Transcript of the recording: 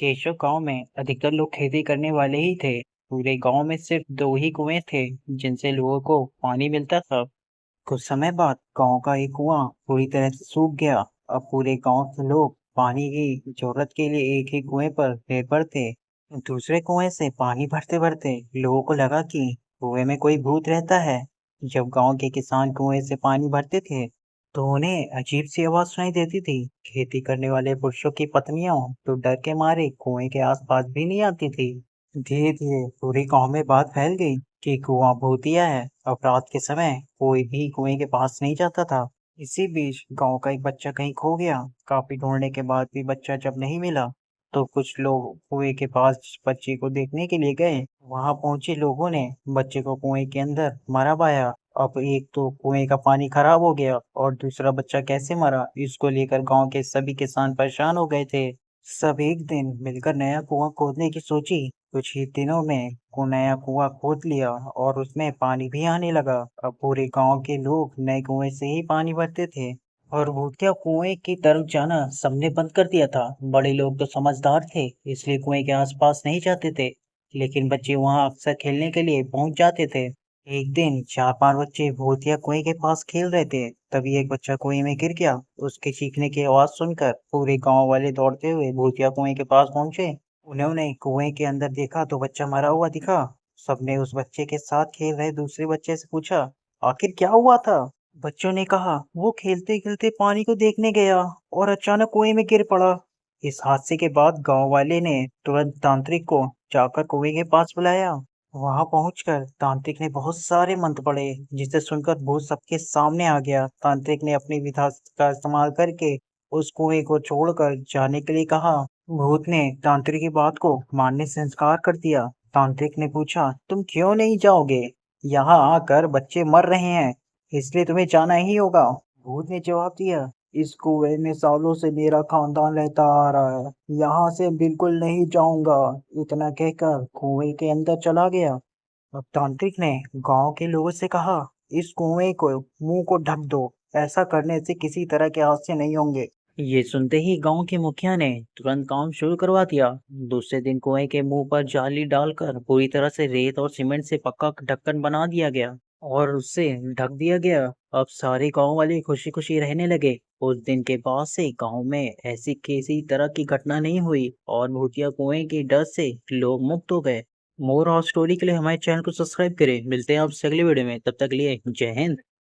केशव गांव में अधिकतर लोग खेती करने वाले ही थे। पूरे गांव में सिर्फ दो ही कुएं थे जिनसे लोगों को पानी मिलता था। कुछ समय बाद गांव का एक कुआं पूरी तरह से सूख गया। अब पूरे गांव के लोग पानी की जरूरत के लिए एक ही कुएं पर निर्भर थे। दूसरे कुएं से पानी भरते भरते लोगों को लगा कि कुएं में कोई भूत रहता है। जब गांव के किसान कुएं से पानी भरते थे तो उन्हें अजीब सी आवाज सुनाई देती थी। खेती करने वाले पुरुषों की पत्नियां तो डर के मारे कुएं के आसपास भी नहीं आती थी। धीरे धीरे पूरे गांव में बात फैल गई कि कुआं भूतिया है। अब रात के समय कोई भी कुएं के पास नहीं जाता था। इसी बीच गांव का एक बच्चा कहीं खो गया। काफी ढूंढने के बाद भी बच्चा जब नहीं मिला तो कुछ लोग कुएं के पास बच्चे को देखने के लिए गए। वहां पहुंचे लोगों ने बच्चे को कुएं के अंदर मरा पाया। अब एक तो कुएं का पानी खराब हो गया और दूसरा बच्चा कैसे मरा इसको लेकर गांव के सभी किसान परेशान हो गए थे। सब एक दिन मिलकर नया कुआं खोदने की सोची। कुछ ही दिनों में को नया कुआं खोद लिया और उसमें पानी भी आने लगा। अब पूरे गांव के लोग नए कुएं से ही पानी भरते थे और भूतिया कुएं की तरफ जाना सबने बंद कर दिया था। बड़े लोग तो समझदार थे इसलिए कुएं के आसपास नहीं जाते थे, लेकिन बच्चे वहां अक्सर खेलने के लिए पहुंच जाते थे। एक दिन चार पांच बच्चे भूतिया कुएं के पास खेल रहे थे। तभी एक बच्चा कुएं में गिर गया। उसके चीखने की आवाज सुनकर पूरे गांव वाले दौड़ते हुए भूतिया कुएं के पास पहुंचे। उन्होंने कुएं के अंदर देखा तो बच्चा मरा हुआ दिखा। सबने उस बच्चे के साथ खेल रहे दूसरे बच्चे से पूछा, आखिर क्या हुआ था? बच्चों ने कहा, वो खेलते खेलते पानी को देखने गया और अचानक कुएं में गिर पड़ा। इस हादसे के बाद गांव वाले ने तुरंत तांत्रिक को जाकर कुएं के पास बुलाया। वहां पहुंचकर तांत्रिक ने बहुत सारे मंत्र पढ़े, जिसे सुनकर भूत सबके सामने आ गया। तांत्रिक ने अपनी विधा का इस्तेमाल करके उस कुएं को छोड़कर जाने के लिए कहा। भूत ने तांत्रिक की बात को मानने से इंकार कर दिया। तांत्रिक ने पूछा, तुम क्यों नहीं जाओगे? यहाँ आकर बच्चे मर रहे हैं, इसलिए तुम्हें जाना ही होगा। भूत ने जवाब दिया, इस कुएं में सालों से मेरा खानदान रहता आ रहा है, यहाँ से बिल्कुल नहीं जाऊंगा। इतना कहकर कुएं के अंदर चला गया। अब तांत्रिक ने गांव के लोगों से कहा, इस कुएं को मुंह को ढक दो, ऐसा करने से किसी तरह के हादसे नहीं होंगे। ये सुनते ही गांव के मुखिया ने तुरंत काम शुरू करवा दिया। दूसरे दिन कुएं के मुंह पर जाली डालकर पूरी तरह से रेत और सीमेंट से पक्का ढक्कन बना दिया गया और उससे ढक दिया गया। अब सारे गांव वाले खुशी खुशी रहने लगे। उस दिन के बाद से गांव में ऐसी किसी तरह की घटना नहीं हुई और भूतिया कुएं के डर से लोग मुक्त हो गए। मोर और स्टोरी के लिए हमारे चैनल को सब्सक्राइब करें। मिलते हैं आपसे अगले वीडियो में, तब तक के लिए जय हिंद।